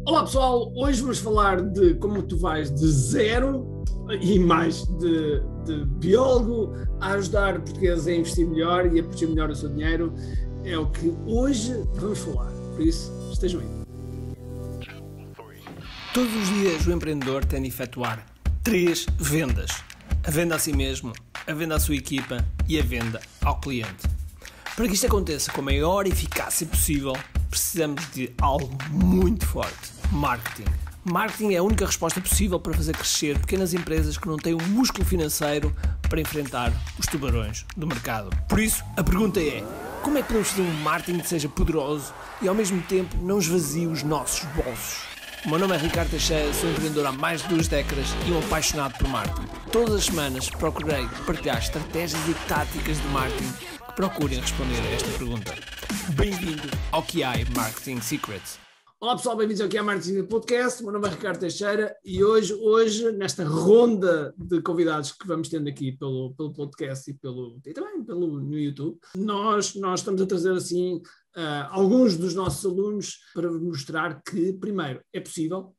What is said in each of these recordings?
Olá pessoal, hoje vamos falar de como tu vais de zero e mais de biólogo a ajudar portugueses a investir melhor e a proteger melhor o seu dinheiro. É o que hoje vamos falar, por isso estejam aí. Todos os dias o empreendedor tem de efetuar 3 vendas: a venda a si mesmo, a venda à sua equipa e a venda ao cliente. Para que isto aconteça com a maior eficácia possível, precisamos de algo muito forte: marketing. Marketing é a única resposta possível para fazer crescer pequenas empresas que não têm o músculo financeiro para enfrentar os tubarões do mercado. Por isso, a pergunta é: como é que podemos fazer um marketing que seja poderoso e ao mesmo tempo não esvazie os nossos bolsos? O meu nome é Ricardo Teixeira, sou empreendedor há mais de 2 décadas e um apaixonado por marketing. Todas as semanas procurei partilhar estratégias e táticas de marketing que procurem responder a esta pergunta. Bem-vindo ao QI Marketing Secrets. Olá pessoal, bem-vindos ao QI Marketing Podcast. O meu nome é Ricardo Teixeira e hoje nesta ronda de convidados que vamos tendo aqui pelo podcast e também no YouTube, nós estamos a trazer assim alguns dos nossos alunos para mostrar que, primeiro, é possível,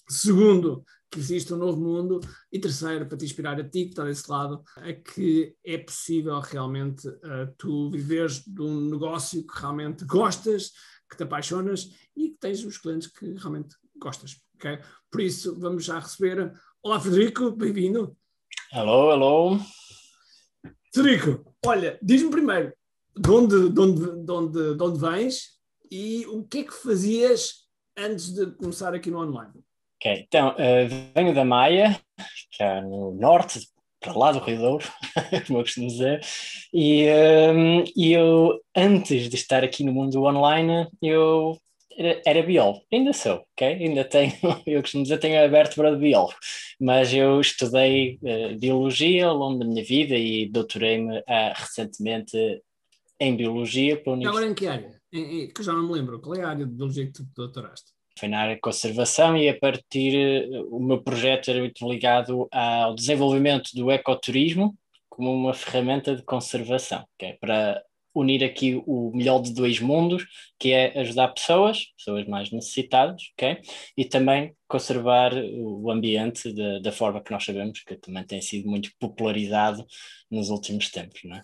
segundo, que existe um novo mundo e terceiro, para te inspirar a ti que está desse lado, é que é possível realmente tu viveres de um negócio que realmente gostas, que te apaixonas e que tens os clientes que realmente gostas, ok? Por isso, vamos já receber... Olá, Frederico, bem-vindo. Hello. Frederico, olha, diz-me primeiro, de onde vens e o que é que fazias antes de começar aqui no online? Ok, então, venho da Maia, que é no norte, para lá do Rio Douro, como eu costumo dizer, e eu, antes de estar aqui no mundo online, eu era biólogo, ainda sou, ok? Ainda tenho, eu costumo dizer, tenho a vértebra de biólogo, mas eu estudei biologia ao longo da minha vida e doutorei-me recentemente em biologia para a Universidade. Agora em que área? Que eu já não me lembro, qual é a área de biologia que tu doutoraste? Foi na área de conservação e a partir, o meu projeto era muito ligado ao desenvolvimento do ecoturismo como uma ferramenta de conservação, okay? Para unir aqui o melhor de 2 mundos, que é ajudar pessoas mais necessitadas, okay? E também conservar o ambiente da forma que nós sabemos, que também tem sido muito popularizado nos últimos tempos, não é?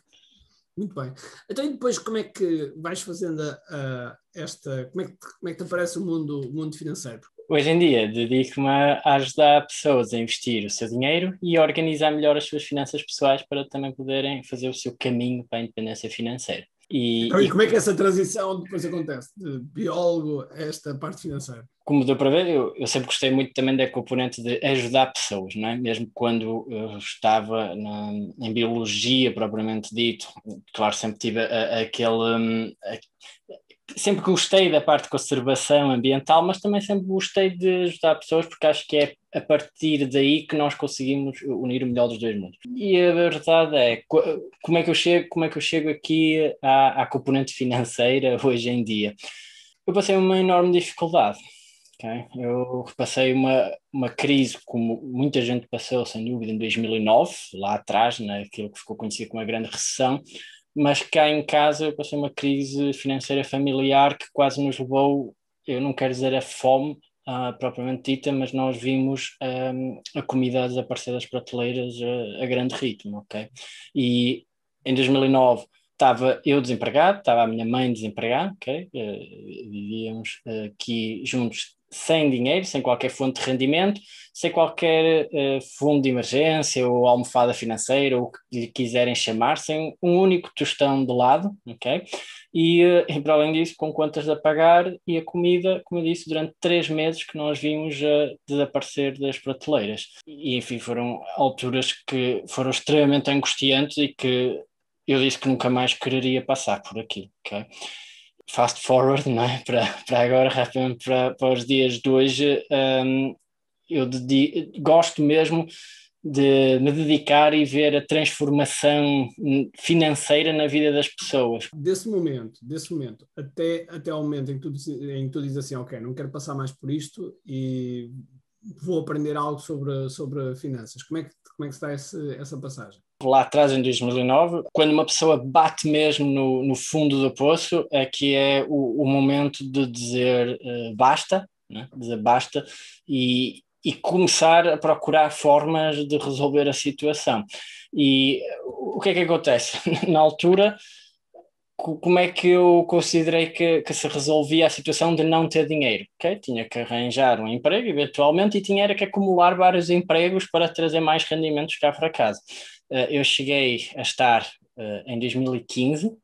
Muito bem. Então, e depois como é que vais fazendo como é que te aparece o mundo financeiro? Hoje em dia dedico-me a ajudar pessoas a investir o seu dinheiro e a organizar melhor as suas finanças pessoais para também poderem fazer o seu caminho para a independência financeira. E como é que essa transição depois acontece, de biólogo a esta parte financeira? Como deu para ver, eu sempre gostei muito também da componente de ajudar pessoas, não é? Mesmo quando eu estava em biologia propriamente dito, claro, sempre tive sempre gostei da parte de conservação ambiental, mas também sempre gostei de ajudar pessoas, porque acho que é a partir daí que nós conseguimos unir o melhor dos 2 mundos. E a verdade é, como é que eu chego aqui à componente financeira hoje em dia? Eu passei uma enorme dificuldade. Okay? Eu passei uma crise, como muita gente passou, sem dúvida, em 2009, lá atrás, naquilo que ficou conhecido como a Grande Recessão, mas cá em casa eu passei uma crise financeira familiar que quase nos levou, eu não quero dizer a fome propriamente dita, mas nós vimos a comida a desaparecer das prateleiras a grande ritmo, ok? E em 2009 estava eu desempregado, estava a minha mãe desempregada, ok? Vivíamos aqui juntos sem dinheiro, sem qualquer fonte de rendimento, sem qualquer fundo de emergência ou almofada financeira, ou o que lhe quiserem chamar, sem um único tostão de lado, ok? E para além disso, com contas a pagar e a comida, como eu disse, durante 3 meses que nós vimos desaparecer das prateleiras. E enfim, foram alturas que foram extremamente angustiantes e que eu disse que nunca mais quereria passar por aquilo, ok? Fast forward, não é? Para agora, rapidamente para os dias de hoje, eu gosto mesmo de me dedicar e ver a transformação financeira na vida das pessoas. Desse momento até ao momento em que tu dizes assim, ok, não quero passar mais por isto e vou aprender algo sobre finanças. Como é que se dá essa passagem? Lá atrás, em 2009, quando uma pessoa bate mesmo no fundo do poço, é que é o momento de dizer basta, né? Dizer basta e começar a procurar formas de resolver a situação. E o que é que acontece? Na altura, como é que eu considerei que se resolvia a situação de não ter dinheiro? Okay? Tinha que arranjar um emprego, eventualmente, e tinha que acumular vários empregos para trazer mais rendimentos cá para casa. Eu cheguei a estar em 2015,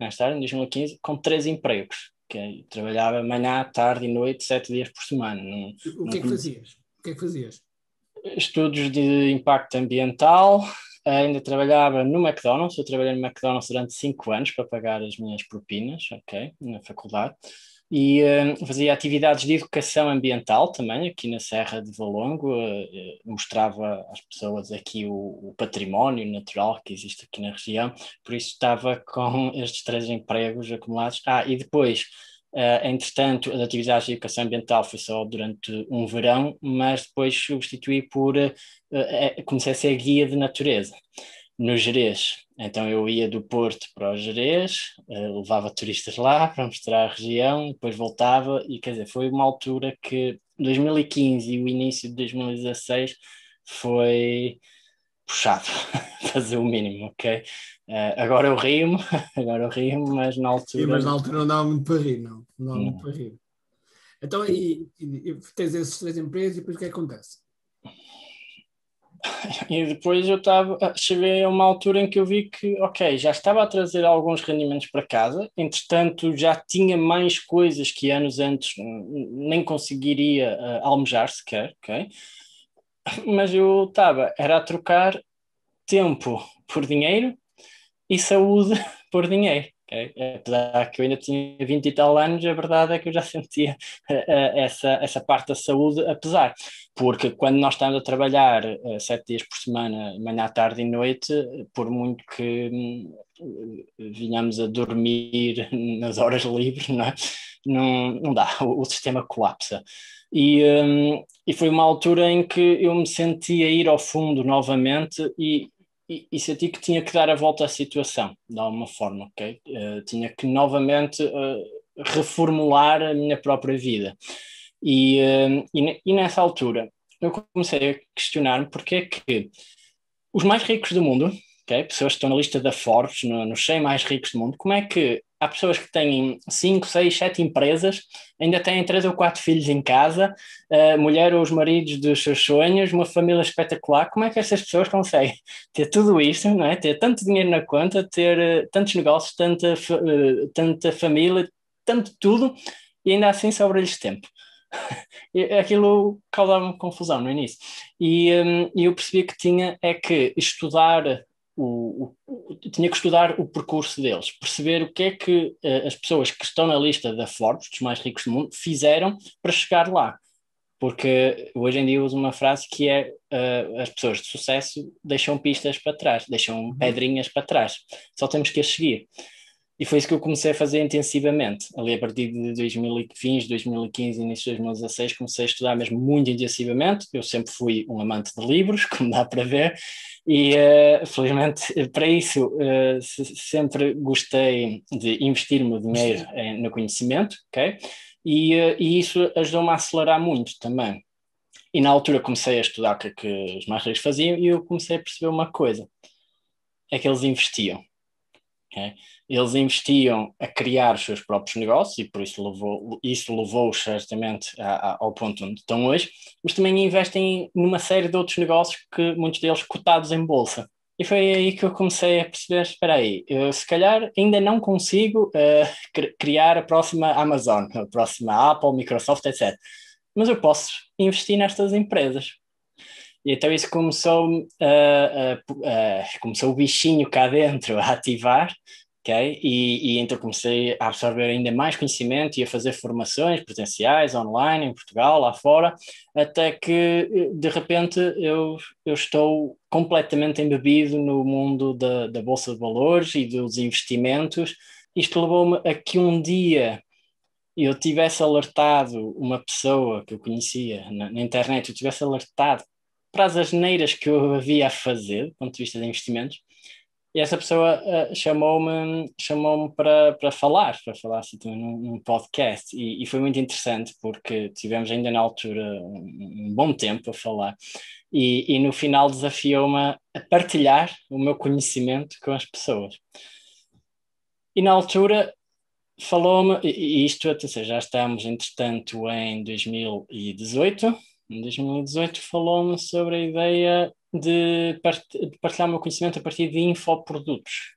com 3 empregos. Okay? Trabalhava manhã, tarde e noite, 7 dias por semana. O que é que fazias? O que é que fazias? Estudos de impacto ambiental, ainda trabalhava no McDonald's. Eu trabalhei no McDonald's durante 5 anos para pagar as minhas propinas, ok, na faculdade, e fazia atividades de educação ambiental também aqui na Serra de Valongo. Mostrava às pessoas aqui o património natural que existe aqui na região, por isso estava com estes 3 empregos acumulados. E depois, entretanto, as atividades de educação ambiental foi só durante um verão, mas depois substituí por comecei a ser guia de natureza no Gerês. Então eu ia do Porto para o Gerês, levava turistas lá para mostrar a região, depois voltava e, quer dizer, foi uma altura que 2015 e o início de 2016 foi puxado, fazer o mínimo, ok? Agora eu rio-me, mas na altura... Sim, mas na altura não dava muito para rir, não dava Não. muito para rir. Então, e tens esses 3 empregos e depois o que é que acontece? E depois cheguei a uma altura em que eu vi que, ok, já estava a trazer alguns rendimentos para casa, entretanto já tinha mais coisas que anos antes nem conseguiria almejar sequer, ok? Mas eu era a trocar tempo por dinheiro e saúde por dinheiro. Okay? Apesar que eu ainda tinha 20 e tal anos, a verdade é que eu já sentia essa parte da saúde a pesar, porque quando nós estamos a trabalhar 7 dias por semana, manhã, tarde e noite, por muito que vinhamos a dormir nas horas livres, não é? Não dá, o sistema colapsa. E foi uma altura em que eu me sentia ir ao fundo novamente e senti que tinha que dar a volta à situação, de alguma forma, ok? Tinha que novamente reformular a minha própria vida. E nessa altura eu comecei a questionar-me porque é que os mais ricos do mundo, okay, pessoas que estão na lista da Forbes, nos 100 mais ricos do mundo, como é que há pessoas que têm 5, 6, 7 empresas, ainda têm 3 ou 4 filhos em casa, mulher ou os maridos dos seus sonhos, uma família espetacular? Como é que essas pessoas conseguem ter tudo isto, não é? Ter tanto dinheiro na conta, ter tantos negócios, tanta família, tanto tudo, e ainda assim sobra-lhes tempo? Aquilo causava-me confusão no início. E eu percebi que tinha que estudar tinha que estudar o percurso deles, perceber o que é que as pessoas que estão na lista da Forbes, dos mais ricos do mundo, fizeram para chegar lá. Porque hoje em dia eu uso uma frase que é as pessoas de sucesso deixam pistas para trás, deixam pedrinhas para trás, só temos que as seguir. E foi isso que eu comecei a fazer intensivamente. Ali a partir de fins de 2015, início de 2016, comecei a estudar mesmo muito intensivamente. Eu sempre fui um amante de livros, como dá para ver, e felizmente para isso sempre gostei de investir o meu dinheiro no conhecimento, ok? E isso ajudou-me a acelerar muito também. E na altura comecei a estudar o que é que os mais ricos faziam e eu comecei a perceber uma coisa, é que eles investiam. Okay? Eles investiam a criar os seus próprios negócios e por isso levou-os certamente ao ponto onde estão hoje, mas também investem numa série de outros negócios que muitos deles cotados em bolsa. E foi aí que eu comecei a perceber, espera aí, eu se calhar ainda não consigo criar a próxima Amazon, a próxima Apple, Microsoft, etc. Mas eu posso investir nestas empresas. E então isso começou o bichinho cá dentro a ativar, okay? E então comecei a absorver ainda mais conhecimento e a fazer formações presenciais, online, em Portugal, lá fora, até que de repente eu estou completamente embebido no mundo da Bolsa de Valores e dos investimentos. Isto levou-me a que um dia eu tivesse alertado uma pessoa que eu conhecia na internet, eu tivesse alertado para as asneiras que eu havia a fazer, do ponto de vista de investimentos, E essa pessoa chamou-me para falar assim, também num podcast, e foi muito interessante, porque tivemos ainda na altura um bom tempo a falar, e no final desafiou-me a partilhar o meu conhecimento com as pessoas. E na altura falou-me, e isto, ou seja, já estamos entretanto em 2018, falou-me sobre a ideia de partilhar o meu conhecimento a partir de infoprodutos.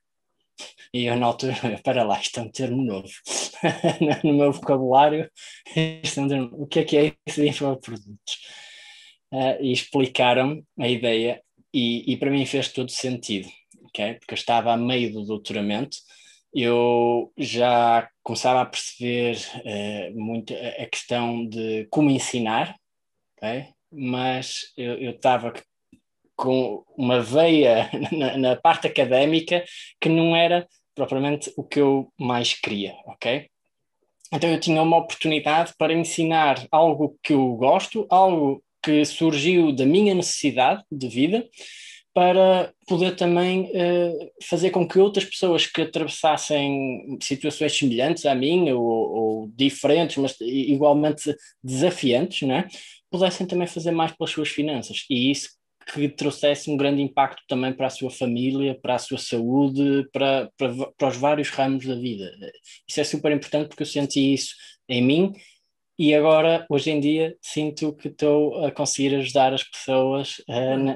E eu na altura, para lá, isto é um termo novo. No meu vocabulário, isto é um termo, o que é isso de infoprodutos? E explicaram-me a ideia, e para mim fez todo sentido, okay? Porque eu estava a meio do doutoramento, eu já começava a perceber muito a questão de como ensinar, okay? Mas eu estava com uma veia na parte académica que não era propriamente o que eu mais queria, ok? Então eu tinha uma oportunidade para ensinar algo que eu gosto, algo que surgiu da minha necessidade de vida, para poder também fazer com que outras pessoas que atravessassem situações semelhantes à minha, ou diferentes, mas igualmente desafiantes, não é? Pudessem também fazer mais pelas suas finanças. E isso que trouxesse um grande impacto também para a sua família, para a sua saúde, para os vários ramos da vida. Isso é super importante, porque eu senti isso em mim, e agora, hoje em dia, sinto que estou a conseguir ajudar as pessoas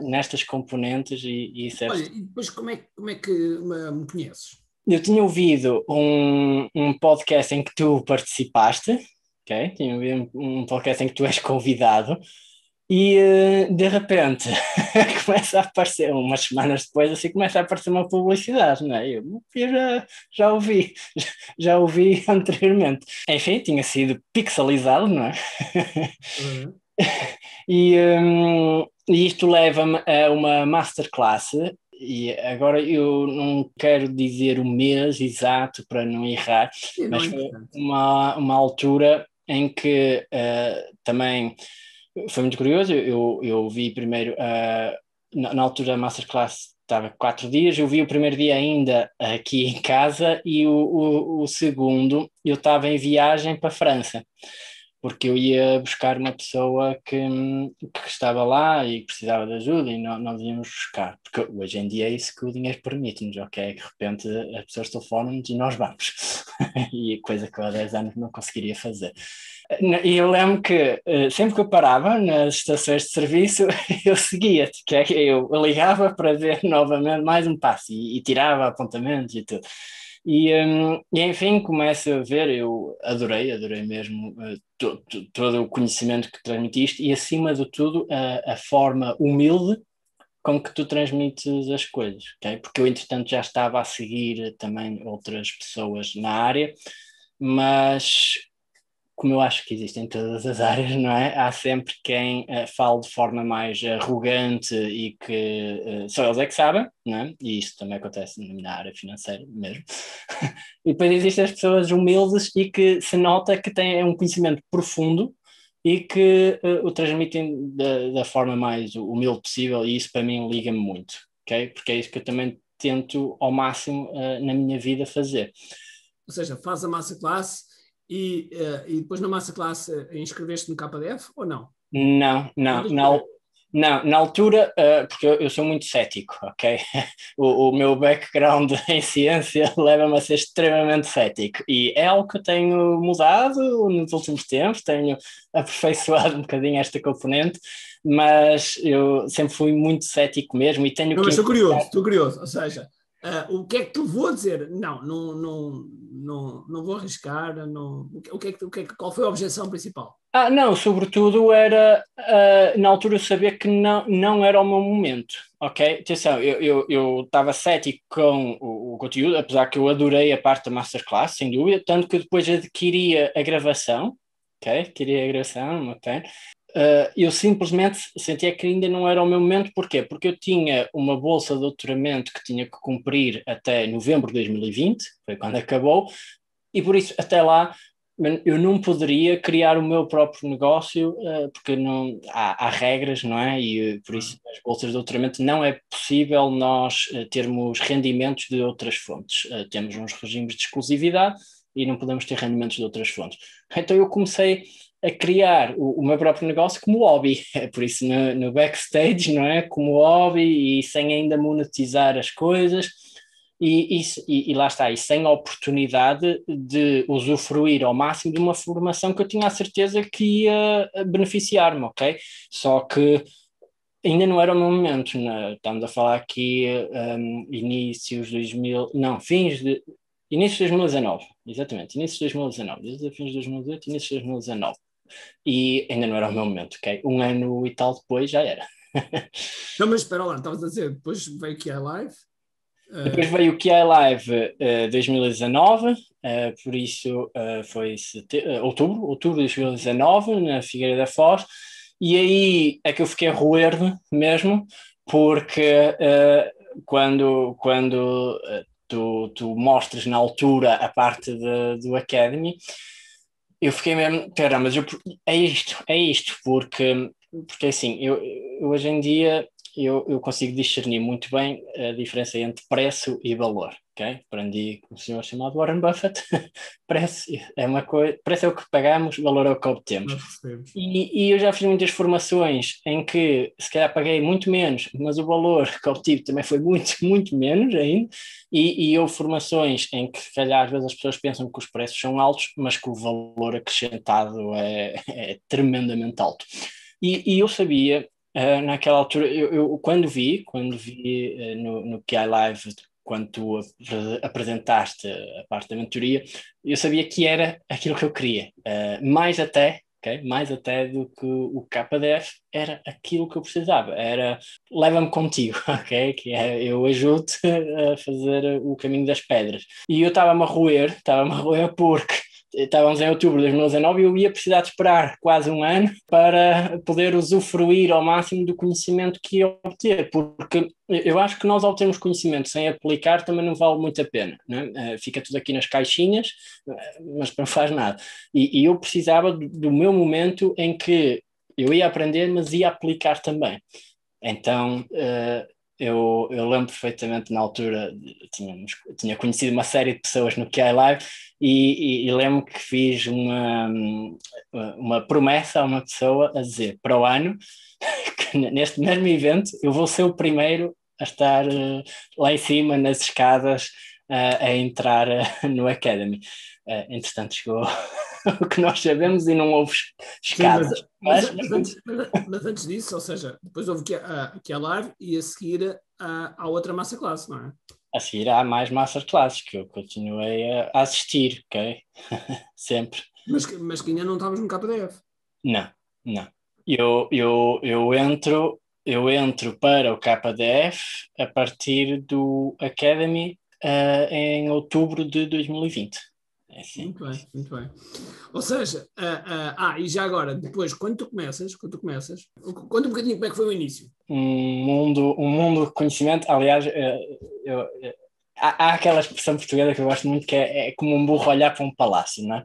nestas componentes, e isso é... Olha, e depois como é que me conheces? Eu tinha ouvido um podcast em que tu participaste, ok? Tinha ouvido um podcast em que tu és convidado, e de repente começa a aparecer, umas semanas depois, assim, começa a aparecer uma publicidade, não é? Eu já ouvi, já ouvi anteriormente. Enfim, tinha sido pixelizado, não é? Uhum. E isto leva-me a uma masterclass, e agora eu não quero dizer o mês exato para não errar, E não mas é foi importante. uma altura em que também foi muito curioso. Eu vi primeiro, na altura da masterclass estava 4 dias, eu vi o primeiro dia ainda aqui em casa, e o segundo eu estava em viagem para a França, porque eu ia buscar uma pessoa que estava lá e que precisava de ajuda, e nós íamos buscar, porque hoje em dia é isso que o dinheiro permite-nos, ok? De repente as pessoas telefonam-nos e nós vamos, e coisa que eu há 10 anos não conseguiria fazer. E eu lembro que sempre que eu parava nas estações de serviço, eu seguia, eu ligava para ver novamente mais um passo, e tirava apontamentos e tudo. E enfim, começo a ver, eu adorei mesmo todo o conhecimento que transmitiste, e acima de tudo a forma humilde com que tu transmites as coisas, ok? Porque eu entretanto já estava a seguir também outras pessoas na área, mas como eu acho que existe em todas as áreas, não é? Há sempre quem fale de forma mais arrogante, e que só eles é que sabem, não é? E isso também acontece na minha área financeira mesmo. E depois existem as pessoas humildes e que se nota que têm um conhecimento profundo, e que o transmitem da forma mais humilde possível, e isso para mim liga-me muito, ok? Porque é isso que eu também tento ao máximo na minha vida fazer. Ou seja, faz a masterclass e depois na masterclass inscreveste no KDF ou não? Não, na altura, porque eu sou muito cético, ok? O meu background em ciência leva-me a ser extremamente cético, e é algo que eu tenho mudado nos últimos tempos, tenho aperfeiçoado um bocadinho esta componente, mas eu sempre fui muito cético mesmo, e tenho Não, que... mas estou curioso, ou seja, o que é que tu vou dizer? Não vou arriscar, não, qual foi a objeção principal? Não, sobretudo era, na altura, saber que não era o meu momento, ok? Atenção, eu estava cético com o conteúdo, apesar que eu adorei a parte da Masterclass, sem dúvida, tanto que depois adquiri a gravação, ok? Adquiri a gravação, ok? Eu simplesmente sentia que ainda não era o meu momento. Porquê? Porque eu tinha uma bolsa de doutoramento que tinha que cumprir até novembro de 2020, foi quando acabou, e por isso até lá eu não poderia criar o meu próprio negócio, porque não, há regras, não é? E por isso as bolsas de doutoramento não é possível nós termos rendimentos de outras fontes. Temos uns regimes de exclusividade e não podemos ter rendimentos de outras fontes. Então eu comecei a criar o meu próprio negócio como hobby, por isso no backstage, não é? Como hobby e sem ainda monetizar as coisas. E lá está, e sem a oportunidade de usufruir ao máximo de uma formação que eu tinha a certeza que ia beneficiar-me, ok? Só que ainda não era o meu momento, né? Estamos a falar aqui inícios de 2000, não, início de 2019, exatamente, início de 2019, desde fins de 2018, início de 2019, e ainda não era o meu momento, ok? Um ano e tal depois já era. Não, mas espera lá, estavas a dizer, depois veio aqui a live. Depois veio o QI Live 2019, por isso foi outubro de 2019, na Figueira da Foz, e aí é que eu fiquei a roer-me mesmo, porque quando tu mostras na altura a parte do Academy, eu fiquei mesmo, pera, mas é isto, porque assim, eu hoje em dia eu consigo discernir muito bem a diferença entre preço e valor, ok? Aprendi com um senhor chamado Warren Buffett, preço é uma coisa, preço é o que pagamos, valor é o que obtemos. E eu já fiz muitas formações em que se calhar paguei muito menos, mas o valor que obtive também foi muito, muito menos ainda, e houve formações em que se calhar às vezes as pessoas pensam que os preços são altos, mas que o valor acrescentado é tremendamente alto. E eu sabia, naquela altura, eu quando vi no QI Live, quando tu apresentaste a parte da mentoria, eu sabia que era aquilo que eu queria, mais até do que o KDF, era aquilo que eu precisava, era leva-me contigo, ok? Que é, eu ajudo-te a fazer o caminho das pedras. E eu estava-me a roer porque estávamos em outubro de 2019 e eu ia precisar de esperar quase um ano para poder usufruir ao máximo do conhecimento que ia obter, porque eu acho que nós obtemos conhecimento sem aplicar também não vale muito a pena, né? Fica tudo aqui nas caixinhas, mas não faz nada. E eu precisava do meu momento em que eu ia aprender, mas ia aplicar também. Então, eu lembro perfeitamente na altura, tinha conhecido uma série de pessoas no QI Live e lembro que fiz uma promessa a uma pessoa a dizer, para o ano, que neste mesmo evento eu vou ser o primeiro a estar lá em cima nas escadas a entrar no Academy. Entretanto chegou o que nós sabemos e não houve escadas. Sim, mas antes disso, ou seja, depois houve que a live e a seguir à outra masterclass, não é? A seguir há mais masterclasses que eu continuei a assistir, ok? Sempre. Mas que ainda não estávamos no KDF. Não. Eu entro para o KDF a partir do Academy em outubro de 2020. É assim. Muito bem. Ou seja, e já agora, depois, quando tu começas, conta um bocadinho como é que foi o início. Um mundo de conhecimento, aliás, há aquela expressão portuguesa que eu gosto muito, que é como um burro olhar para um palácio, não é?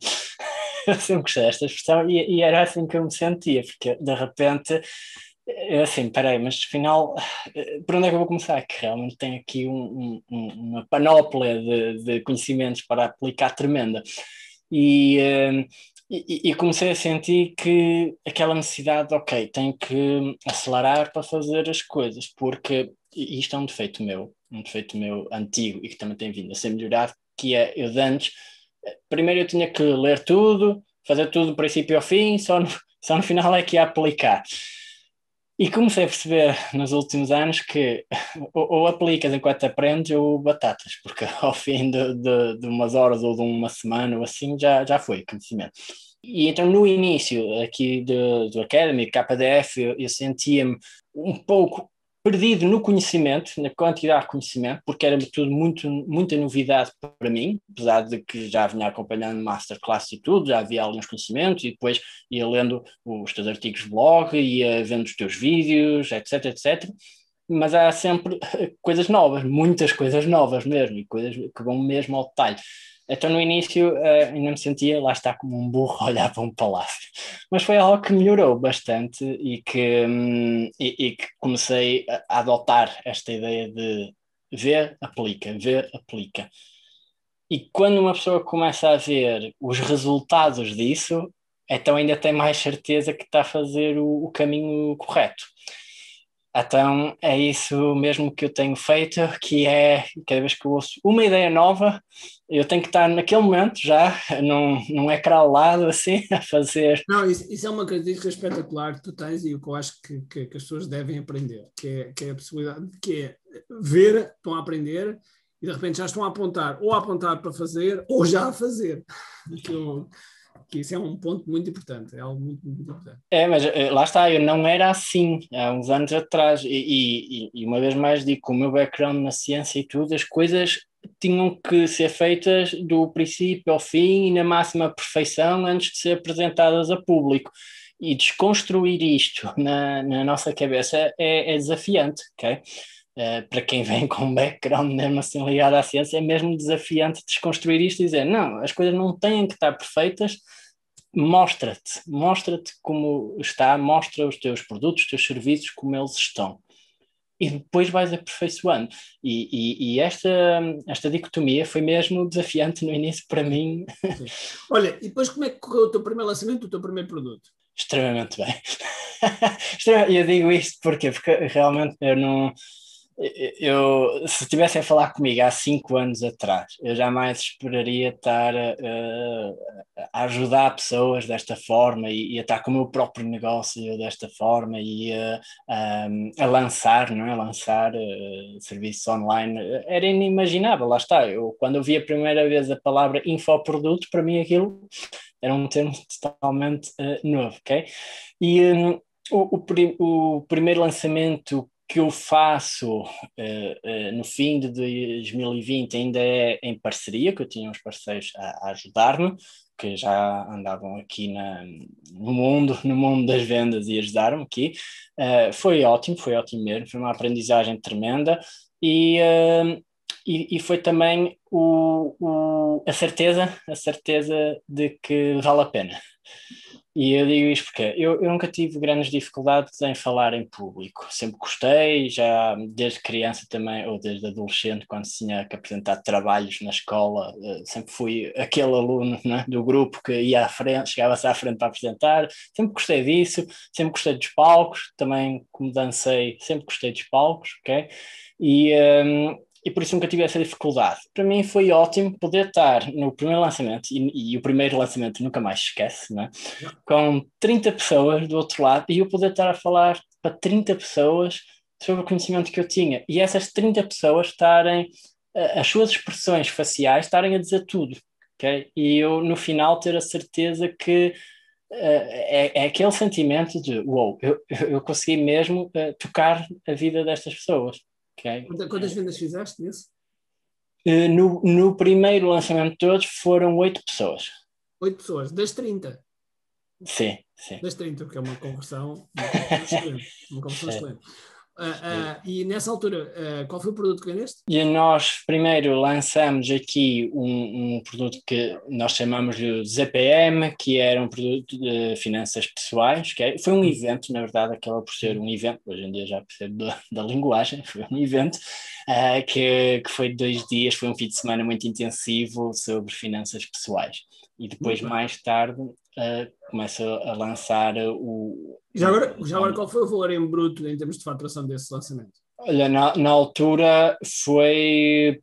Eu sempre gostei desta expressão e era assim que eu me sentia, porque de repente eu assim, peraí, mas afinal por onde é que eu vou começar? Que realmente tem aqui uma panóplia de conhecimentos para aplicar tremenda. E comecei a sentir que aquela necessidade, ok, tenho que acelerar para fazer as coisas, porque isto é um defeito meu antigo e que também tem vindo a ser melhorado, que é eu de antes, primeiro eu tinha que ler tudo, fazer tudo do princípio ao fim, só no final é que ia aplicar. E comecei a perceber nos últimos anos que ou aplicas enquanto aprendes ou batatas, porque ao fim de umas horas ou de uma semana ou assim já foi conhecimento. E então no início aqui do Academy, KDF, eu sentia-me um pouco perdido no conhecimento, na quantidade de conhecimento, porque era tudo muita novidade para mim, apesar de que já vinha acompanhando masterclass e tudo, já havia alguns conhecimentos e depois ia lendo os teus artigos de blog, ia vendo os teus vídeos, etc. mas há sempre coisas novas, muitas coisas novas mesmo, e coisas que vão mesmo ao detalhe. Então no início ainda me sentia, lá está, como um burro a olhar para um palácio, mas foi algo que melhorou bastante e que comecei a adotar esta ideia de vê, aplica, vê, aplica. E quando uma pessoa começa a ver os resultados disso, então ainda tem mais certeza que está a fazer o caminho correto. Então é isso mesmo que eu tenho feito, que é, cada vez que eu ouço uma ideia nova, eu tenho que estar naquele momento já, num ecrã ao lado, assim, a fazer. Não, isso é uma característica espetacular que tu tens e o que eu acho que as pessoas devem aprender, que é a possibilidade, que é ver, estão a aprender e de repente já estão a apontar, ou a apontar para fazer, ou já a fazer. Que isso é um ponto muito importante, é algo muito, muito importante. Mas lá está, eu não era assim há uns anos atrás, e uma vez mais digo, com o meu background na ciência e tudo, as coisas tinham que ser feitas do princípio ao fim e na máxima perfeição antes de ser apresentadas a público. E desconstruir isto na nossa cabeça é desafiante, ok? Para quem vem com um background mesmo assim ligado à ciência, é mesmo desafiante desconstruir isto e dizer, não, as coisas não têm que estar perfeitas, mostra-te como está, mostra os teus produtos, os teus serviços, como eles estão. E depois vais aperfeiçoando. E esta dicotomia foi mesmo desafiante no início para mim. Sim. Olha, e depois como é que correu o teu primeiro lançamento, o teu primeiro produto? Extremamente bem. E eu digo isto porque realmente eu não... se estivessem a falar comigo há 5 anos atrás, eu jamais esperaria estar a ajudar pessoas desta forma e a estar com o meu próprio negócio desta forma e a lançar, não é? Lançar serviços online. Era inimaginável, lá está. Quando eu vi a primeira vez a palavra infoproduto, para mim aquilo era um termo totalmente novo, ok? E o primeiro lançamento que eu faço no fim de 2020 ainda é em parceria, que eu tinha uns parceiros a ajudar-me, que já andavam aqui no mundo das vendas e ajudaram-me aqui. Foi ótimo mesmo, foi uma aprendizagem tremenda e foi também a certeza de que vale a pena. E eu digo isto porque eu nunca tive grandes dificuldades em falar em público. Sempre gostei, já desde criança também, ou desde adolescente, quando tinha que apresentar trabalhos na escola, sempre fui aquele aluno, né, do grupo que ia à frente, chegava-se à frente para apresentar. Sempre gostei disso, sempre gostei dos palcos, também como dancei, sempre gostei dos palcos, ok? E por isso nunca tive essa dificuldade. Para mim foi ótimo poder estar no primeiro lançamento, e o primeiro lançamento nunca mais se esquece, né? Com 30 pessoas do outro lado, e eu poder estar a falar para 30 pessoas sobre o conhecimento que eu tinha. E essas 30 pessoas estarem, as suas expressões faciais, estarem a dizer tudo. Okay? E eu, no final, ter a certeza que é aquele sentimento de, uou, eu consegui mesmo tocar a vida destas pessoas. Okay. Quantas vendas fizeste nisso? No primeiro lançamento de todos foram 8 pessoas. 8 pessoas, das 30? Sim. Das 30, porque é uma conversão excelente. Uma conversão excelente. E nessa altura, qual foi o produto que vendeste? E nós primeiro lançamos aqui um produto que nós chamamos de ZPM, que era um produto de finanças pessoais. Okay? Foi um evento, na verdade, acaba por ser um evento, hoje em dia já percebo da linguagem, foi um evento que foi de 2 dias, foi um fim de semana muito intensivo sobre finanças pessoais. E depois, mais tarde, começa a lançar Já agora, qual foi o valor em bruto em termos de faturação desse lançamento? Olha, na altura foi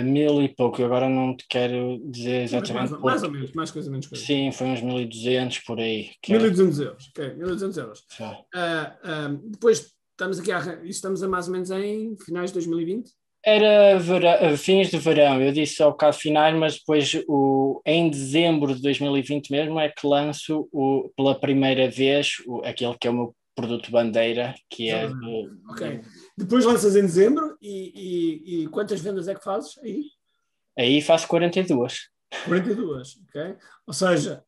1000 e pouco, agora não te quero dizer exatamente. Mais ou menos, mais coisa, menos coisa. Sim, foi uns 1200 por aí. 1200 euros, ok, 1200 euros. Depois estamos a mais ou menos em finais de 2020? Era fins de verão, eu disse ao bocado finais, mas depois em dezembro de 2020 mesmo é que lanço pela primeira vez aquele que é o meu produto bandeira, que é... Ok. Depois lanças em dezembro e quantas vendas é que fazes aí? Aí faço 42. 42, ok? Ou seja,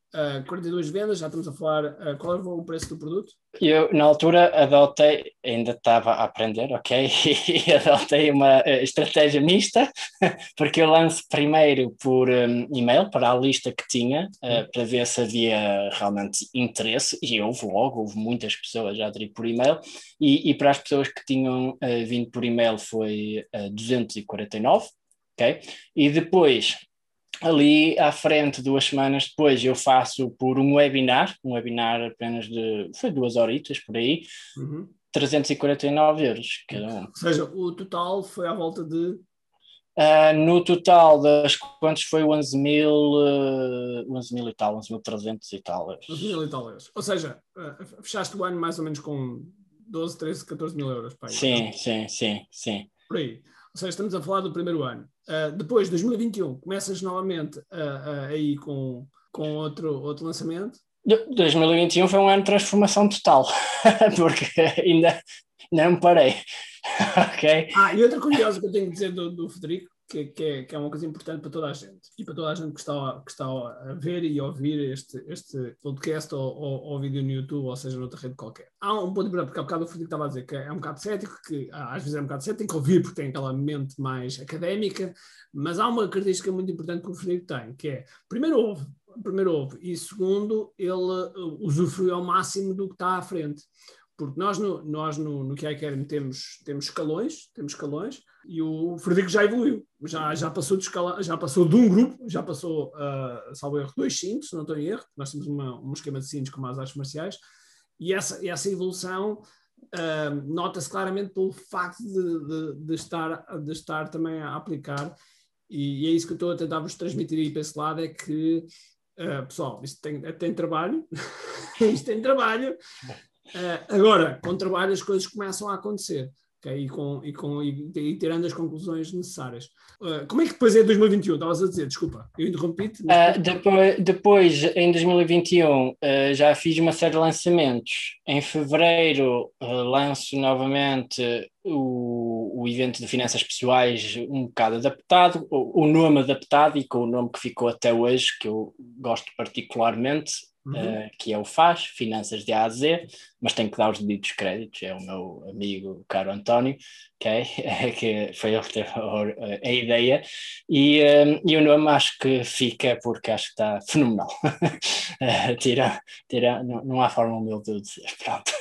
42 vendas, já estamos a falar, qual era o preço do produto? Eu, na altura, adotei, ainda estava a aprender, ok? E adotei uma estratégia mista, porque eu lanço primeiro por e-mail para a lista que tinha, para ver se havia realmente interesse, e houve muitas pessoas a aderir por e-mail, e para as pessoas que tinham vindo por e-mail foi 249, ok? E depois, ali à frente, 2 semanas depois, eu faço por um webinar apenas foi 2 horitas por aí, 349 euros cada um. Ou seja, o total foi à volta de... No total das quantos foi 11 mil e tal, 11.300 e tal. 11 mil e tal euros. Ou seja, fechaste o ano mais ou menos com 12, 13, 14 mil euros. Para aí, sim. Por aí. Ou seja, estamos a falar do primeiro ano. Depois, 2021, começas novamente aí com outro lançamento. 2021 foi um ano de transformação total, porque ainda não parei. Ok? E outra curiosa que eu tenho que dizer do Frederico, que é uma coisa importante para toda a gente, e para toda a gente que está a ver e ouvir este podcast ou vídeo no YouTube, ou seja, noutra rede qualquer. Há um ponto importante, porque há bocado o Frederico estava a dizer que é um bocado cético, que às vezes é um bocado cético, tem que ouvir porque tem aquela mente mais académica, mas há uma característica muito importante que o Frederico tem, que é, primeiro ouve, e segundo, ele usufrui ao máximo do que está à frente. Porque nós no QI Academy temos escalões, e o Frederico já evoluiu, já passou de escala, já passou de um grupo, já passou, salvo erro, 2 cintos, se não estou em erro. Nós temos um esquema de cintos como as artes marciais, e essa evolução nota-se claramente pelo facto de estar também a aplicar, e é isso que eu estou a tentar vos transmitir aí para esse lado, é que, pessoal, isto tem trabalho, isto tem trabalho. Agora, com trabalho as coisas começam a acontecer, okay? E tirando as conclusões necessárias. Como é que depois é 2021? Estavas a dizer, desculpa, eu interrompi-te. Depois, em 2021, já fiz uma série de lançamentos. Em fevereiro, lanço novamente o evento de finanças pessoais um bocado adaptado, o nome adaptado e com o nome que ficou até hoje, que eu gosto particularmente. Que é o FAZ, Finanças de A a Z, mas tenho que dar os devidos créditos, é o meu amigo caro António, okay? Que foi ele que teve a ideia, e o nome acho que fica porque acho que está fenomenal. Não há forma humilde de dizer, pronto.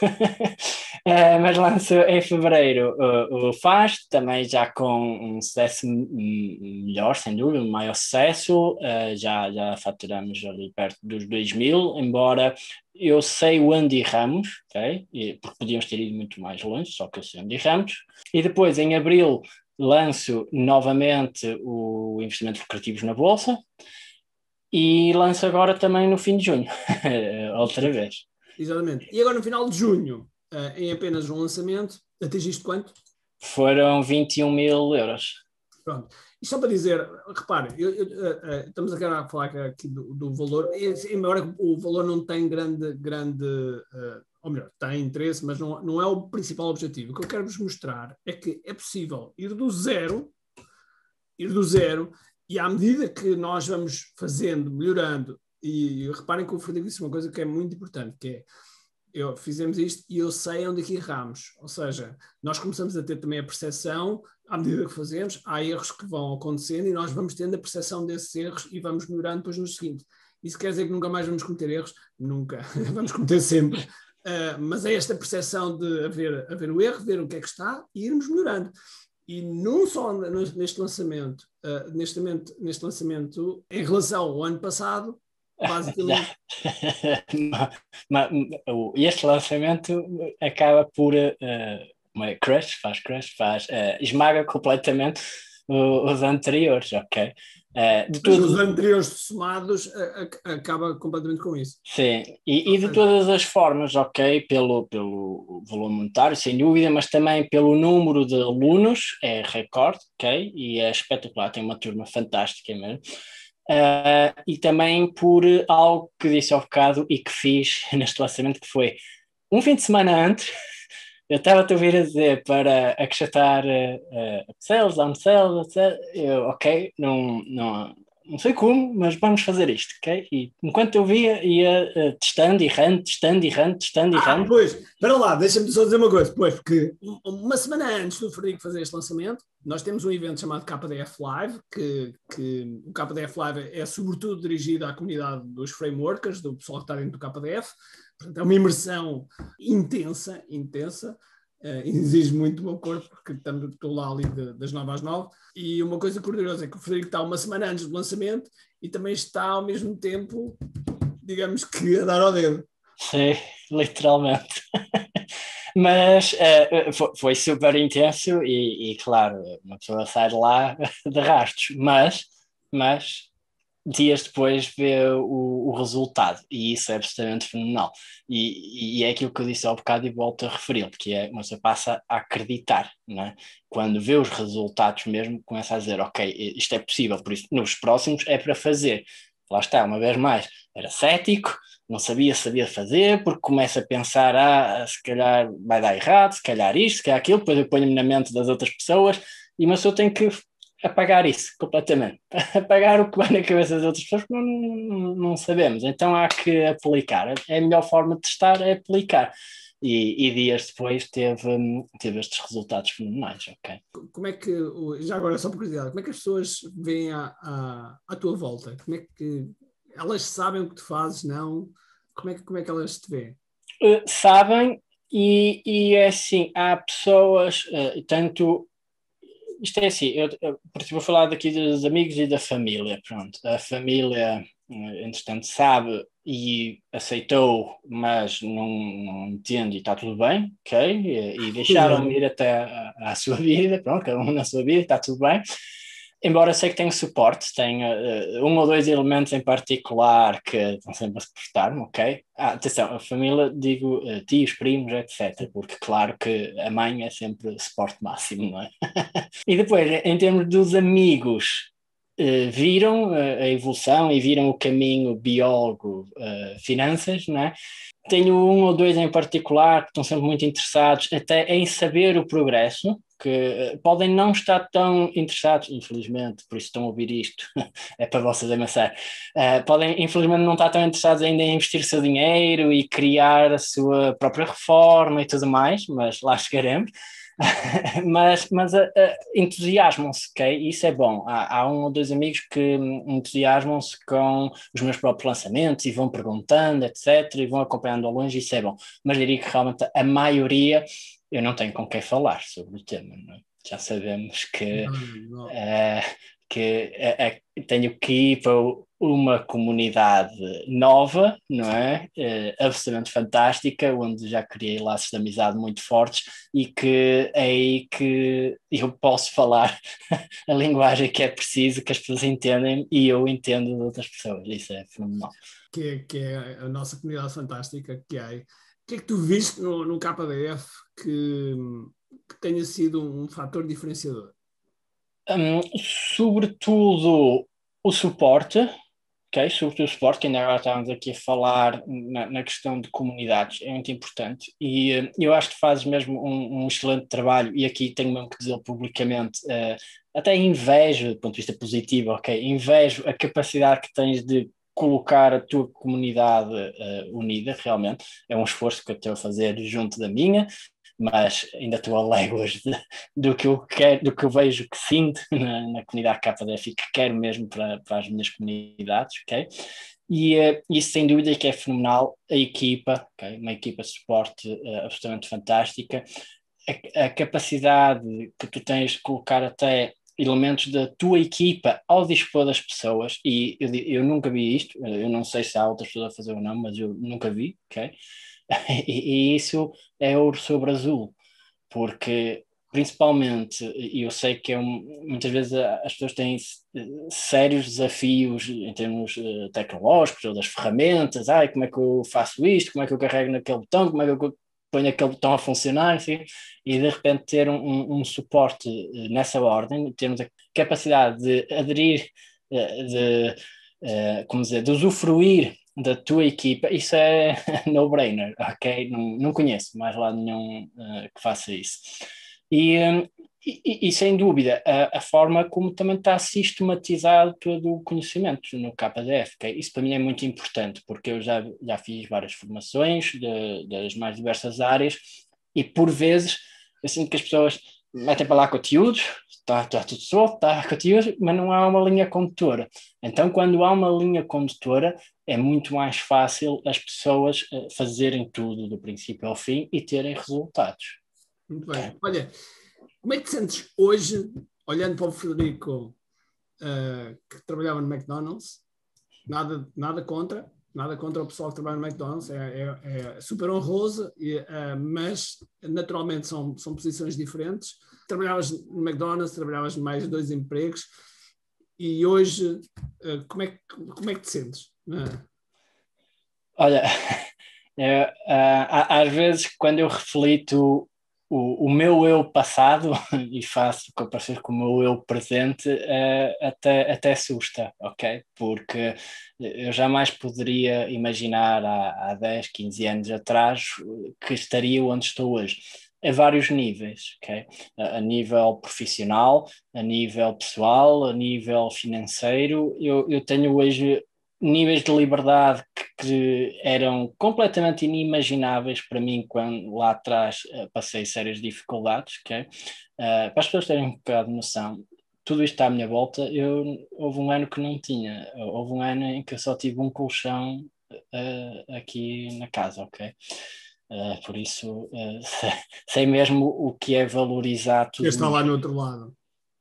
Mas lanço em fevereiro o FAZ, também já com um sucesso melhor, sem dúvida, um maior sucesso, já faturamos ali perto dos 2.000, embora eu sei o Andy Ramos, okay? Porque podíamos ter ido muito mais longe, só que eu sei o Andy Ramos. E depois, em abril, lanço novamente o investimento lucrativos na Bolsa e lanço agora também no fim de junho, outra vez. Exatamente. E agora no final de junho, em apenas um lançamento, atingiste quanto? Foram 21 mil euros. Pronto. E só para dizer, repare, estamos a falar aqui do valor, embora o valor não tem grande ou melhor, tem interesse, mas não é o principal objetivo. O que eu quero vos mostrar é que é possível ir do zero, e à medida que nós vamos fazendo, melhorando, e reparem que o Frederico disse uma coisa que é muito importante, que é, fizemos isto e eu sei onde aqui erramos. Ou seja, nós começamos a ter também a percepção, à medida que fazemos, há erros que vão acontecendo e nós vamos tendo a percepção desses erros e vamos melhorando depois no seguinte. Isso quer dizer que nunca mais vamos cometer erros? Nunca. Vamos cometer sempre. Mas é esta percepção de haver o erro, ver o que é que está e irmos melhorando. E não só neste lançamento, em relação ao ano passado, basicamente. Este lançamento acaba por esmaga completamente os anteriores, ok? Os anteriores somados acaba completamente com isso. Sim, e de todas as formas, ok, pelo valor monetário, sem dúvida, mas também pelo número de alunos, é recorde, ok? E é espetacular, tem uma turma fantástica mesmo. E também por algo que disse ao bocado e que fiz neste lançamento, que foi um fim de semana antes, eu estava-te a ouvir a dizer para acrescentar upsells, downsells, eu, ok, não não sei como, mas vamos fazer isto, ok? E enquanto eu via, ia testando e errando. Pois, espera lá, deixa-me só dizer uma coisa. Pois, porque uma semana antes do Frederico fazer este lançamento, nós temos um evento chamado KDF Live, que o KDF Live é sobretudo dirigido à comunidade dos frameworkers, do pessoal que está dentro do KDF. Portanto, é uma imersão intensa, exige muito do meu corpo, porque estou lá ali das 9 às 9. E uma coisa curiosa é que o Frederico está uma semana antes do lançamento e também está ao mesmo tempo, digamos que, a dar ao dedo. Sim, literalmente. Mas foi super intenso e, claro, uma pessoa sai de lá de rastros, mas dias depois vê o resultado e isso é absolutamente fenomenal. E é aquilo que eu disse há bocado e volto a referi-lo, que é uma pessoa passa a acreditar, não é? Quando vê os resultados mesmo, começa a dizer, ok, isto é possível, por isso nos próximos é para fazer. Lá está, uma vez mais, era cético, não sabia fazer, porque começa a pensar, se calhar vai dar errado, se calhar isto, se calhar aquilo, depois eu ponho-me na mente das outras pessoas e uma pessoa tem que apagar isso completamente, apagar o que vai na cabeça das outras pessoas, porque não sabemos, então há que aplicar, é a melhor forma de testar, é aplicar. E dias depois teve estes resultados fenomenais, ok? Como é que, já agora só por curiosidade, como é que as pessoas veem à tua volta? Como é que elas sabem o que tu fazes, não? Como é que elas te veem? Sabem, e é assim, há pessoas, tanto... Isto é assim, por exemplo, vou falar daqui dos amigos e da família, pronto. A família, entretanto, sabe e aceitou, mas não entende e está tudo bem, ok? E deixaram-me ir até à sua vida, pronto, cada um na sua vida, está tudo bem. Embora sei que tenho suporte, tenho um ou dois elementos em particular que estão sempre a suportar-me, ok? Atenção, a família, digo tios, primos, etc. Porque claro que a mãe é sempre suporte máximo, não é? E depois, em termos dos amigos, viram a evolução e viram o caminho biólogo, finanças, não é? Tenho um ou dois em particular que estão sempre muito interessados até em saber o progresso, que podem não estar tão interessados, infelizmente, por isso estão a ouvir isto, é para vocês amassar, podem infelizmente não estar tão interessados ainda em investir o seu dinheiro e criar a sua própria reforma e tudo mais, mas lá chegaremos. mas entusiasmam-se, ok? Isso é bom. Há um ou dois amigos que entusiasmam-se com os meus próprios lançamentos e vão perguntando, etc. E vão acompanhando ao longe, isso é bom. Mas diria que realmente a maioria eu não tenho com quem falar sobre o tema, não é? Já sabemos que, tenho que ir para uma comunidade nova, não é? Absolutamente fantástica, onde já criei laços de amizade muito fortes e que é aí que eu posso falar a linguagem que é preciso, que as pessoas entendem e eu entendo de outras pessoas. Isso é fenomenal. Que é a nossa comunidade fantástica que há. O que é que tu viste no KDF que tenha sido um fator diferenciador? Sobretudo o suporte, ok? Sobretudo o suporte, que ainda agora estávamos aqui a falar na questão de comunidades, é muito importante e eu acho que fazes mesmo um excelente trabalho e aqui tenho mesmo que dizer publicamente, até invejo, do ponto de vista positivo, ok? Invejo a capacidade que tens de colocar a tua comunidade unida, realmente, é um esforço que eu estou a fazer junto da minha, mas ainda estou a léguas do que eu quero, do que eu vejo, que sinto na comunidade KDF e que quero mesmo para as minhas comunidades, ok? E isso sem dúvida que é fenomenal, a equipa, okay? Uma equipa de suporte absolutamente fantástica, a capacidade que tu tens de colocar até elementos da tua equipa ao dispor das pessoas, e eu nunca vi isto, eu não sei se há outras pessoas a fazer ou não, mas eu nunca vi, ok? E isso é ouro sobre azul, porque principalmente, e eu sei que muitas vezes as pessoas têm sérios desafios em termos tecnológicos ou das ferramentas, como é que eu faço isto, como é que eu carrego naquele botão, como é que eu ponho aquele botão a funcionar, assim, e de repente ter um suporte nessa ordem, termos a capacidade de aderir, de usufruir da tua equipa, isso é no-brainer, ok? Não conheço mais lado nenhum que faça isso. E E sem dúvida, a forma como também está sistematizado todo o conhecimento no KDF, okay? Isso para mim é muito importante, porque eu já fiz várias formações das mais diversas áreas e por vezes eu sinto que as pessoas metem para lá conteúdos, está tudo solto, está conteúdos, mas não há uma linha condutora. Então, quando há uma linha condutora, é muito mais fácil as pessoas fazerem tudo do princípio ao fim e terem resultados. Muito bem. Olha, como é que te sentes hoje, olhando para o Frederico, que trabalhava no McDonald's? Nada contra o pessoal que trabalha no McDonald's, é super honroso, mas naturalmente são posições diferentes. Trabalhavas no McDonald's, trabalhavas mais 2 empregos, e hoje como é que te sentes? Olha, às vezes quando eu reflito o meu eu passado e faço comparações com o meu eu presente, até assusta, ok? Porque eu jamais poderia imaginar há 10, 15 anos atrás que estaria onde estou hoje. A vários níveis, ok? A nível profissional, a nível pessoal, a nível financeiro, eu tenho hoje níveis de liberdade que eram completamente inimagináveis para mim quando lá atrás passei sérias dificuldades, okay? Para as pessoas terem um bocado de noção, tudo isto está à minha volta, houve um ano que não tinha, houve um ano em que eu só tive um colchão aqui na casa, ok? Por isso sei mesmo o que é valorizar tudo. Está lá no outro lado.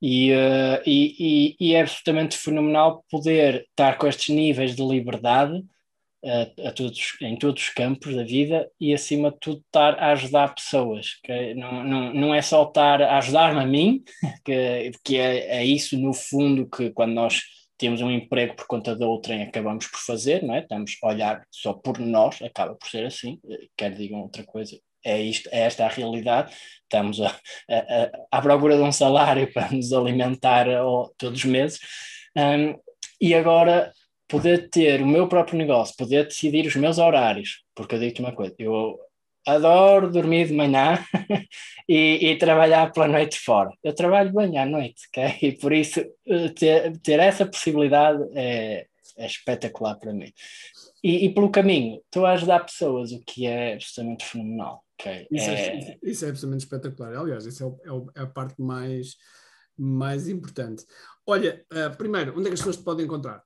E é absolutamente fenomenal poder estar com estes níveis de liberdade em todos os campos da vida e, acima de tudo, estar a ajudar pessoas. Okay? Não é só estar a ajudar-me a mim, que é isso, no fundo, que quando nós temos um emprego por conta de outrem acabamos por fazer, não é? Estamos a olhar só por nós, acaba por ser assim, quer digam outra coisa. É esta a realidade. Estamos à procura de um salário para nos alimentar todos os meses. E agora poder ter o meu próprio negócio, poder decidir os meus horários, porque eu digo-te uma coisa, eu adoro dormir de manhã e trabalhar pela noite fora. Eu trabalho bem à noite, ok? E por isso ter essa possibilidade é espetacular para mim. E pelo caminho, estou a ajudar pessoas, o que é absolutamente fenomenal. Okay? Isso é absolutamente espetacular. Aliás, isso é a parte mais importante. Olha, primeiro, onde é que as pessoas te podem encontrar?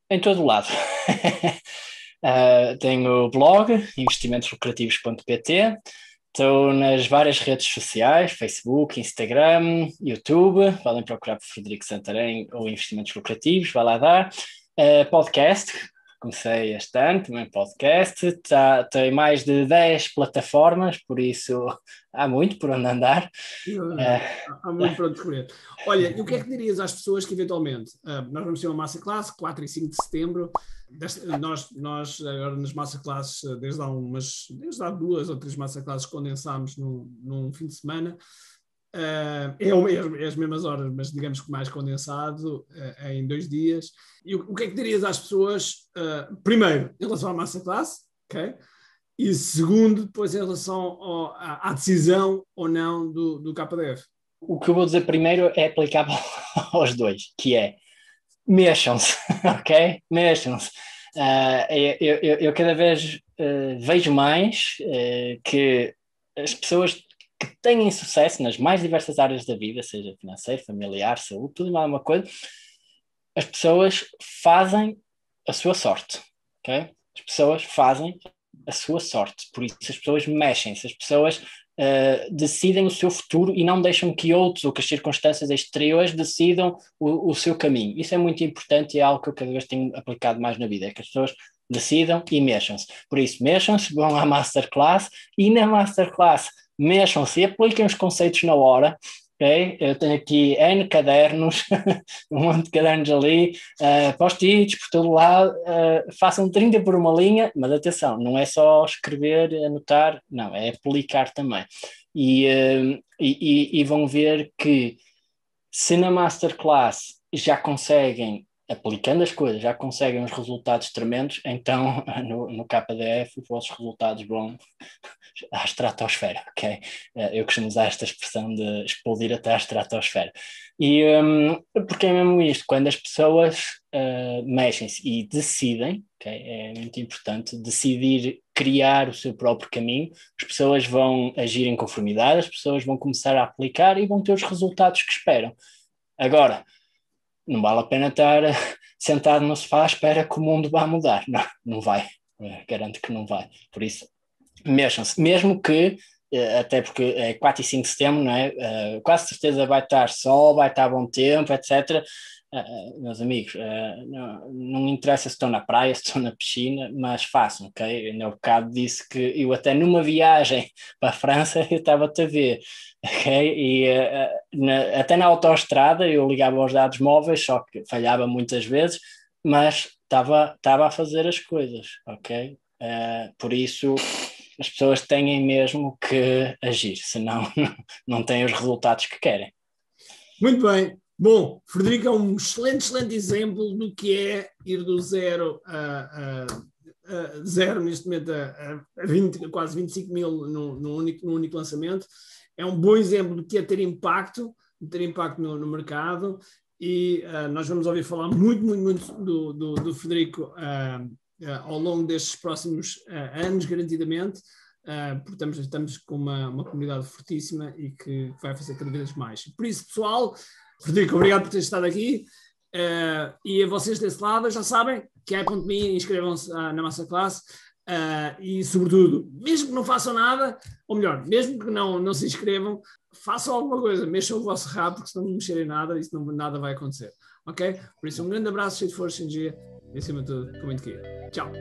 Em todo lado. Tenho o blog, investimentoslucrativos.pt. Estou nas várias redes sociais, Facebook, Instagram, YouTube. Podem procurar por Frederico Santarém ou Investimentos Lucrativos, vai lá dar. Podcast, comecei este ano, também podcast. Tem mais de 10 plataformas, por isso há muito por onde andar. Há muito para descobrir. Olha, e o que é que dirias às pessoas que eventualmente, nós vamos ter uma masterclass, 4 e 5 de setembro, nós agora nas masterclasses, desde há 2 ou 3 masterclasses condensámos num fim de semana, é as mesmas horas, mas digamos que mais condensado, em 2 dias. E o que é que dirias às pessoas, primeiro, em relação à masterclass, ok? E segundo, depois em relação à decisão ou não do KDF? O que eu vou dizer primeiro é aplicável aos dois, que é mexam-se, ok? Mexam-se. Eu cada vez vejo mais que as pessoas que têm sucesso nas mais diversas áreas da vida, seja financeiro, familiar, saúde, tudo e mais uma coisa, as pessoas fazem a sua sorte, ok? As pessoas fazem a sua sorte, por isso as pessoas mexem-se, as pessoas decidem o seu futuro e não deixam que outros ou que as circunstâncias exteriores decidam o seu caminho. Isso é muito importante e é algo que eu cada vez tenho aplicado mais na vida, é que as pessoas decidam e mexam-se. Por isso, mexam-se, vão à masterclass e na masterclass mexam-se e apliquem os conceitos na hora. Okay? Eu tenho aqui N cadernos, um monte de cadernos ali, post-its por todo lado, façam 30 por uma linha, mas atenção, não é só escrever, anotar, não, é aplicar também. E vão ver que se na masterclass já conseguem, aplicando as coisas, já conseguem os resultados tremendos, então no KDF os vossos resultados vão à estratosfera, ok? Eu costumo usar esta expressão de explodir até à estratosfera. E porque é mesmo isto, quando as pessoas mexem-se e decidem, okay, é muito importante decidir criar o seu próprio caminho, as pessoas vão agir em conformidade, as pessoas vão começar a aplicar e vão ter os resultados que esperam. Agora, não vale a pena estar sentado no sofá à espera que o mundo vá mudar. Não, não vai. Garanto que não vai. Por isso, mexam-se. Mesmo que, até porque é 4 e 5 de setembro, não é? Quase certeza vai estar sol, vai estar bom tempo, etc. Meus amigos, não interessa se estão na praia, se estão na piscina, mas façam, ok? Eu, há bocado disse que eu até numa viagem para a França eu estava-te a ver, ok? E até na autoestrada eu ligava aos dados móveis, só que falhava muitas vezes, mas estava a fazer as coisas, ok? Por isso as pessoas têm mesmo que agir, senão não têm os resultados que querem. Muito bem. Bom, Frederico é um excelente exemplo do que é ir do zero a zero, neste momento, a quase 25 mil no único lançamento. É um bom exemplo do que é ter impacto no mercado, e nós vamos ouvir falar muito do Frederico ao longo destes próximos anos, garantidamente, porque estamos com uma comunidade fortíssima e que vai fazer cada vez mais. Por isso, pessoal, Frederico, obrigado por ter estado aqui, e a vocês desse lado já sabem que é .me, inscrevam-se na masterclass, e sobretudo, mesmo que não façam nada, ou melhor, mesmo que não se inscrevam, façam alguma coisa, mexam o vosso rabo, porque se não mexerem nada, isso nada vai acontecer, ok? Por isso, um grande abraço, cheio de força, energia, e acima de tudo, com muito querido. Tchau!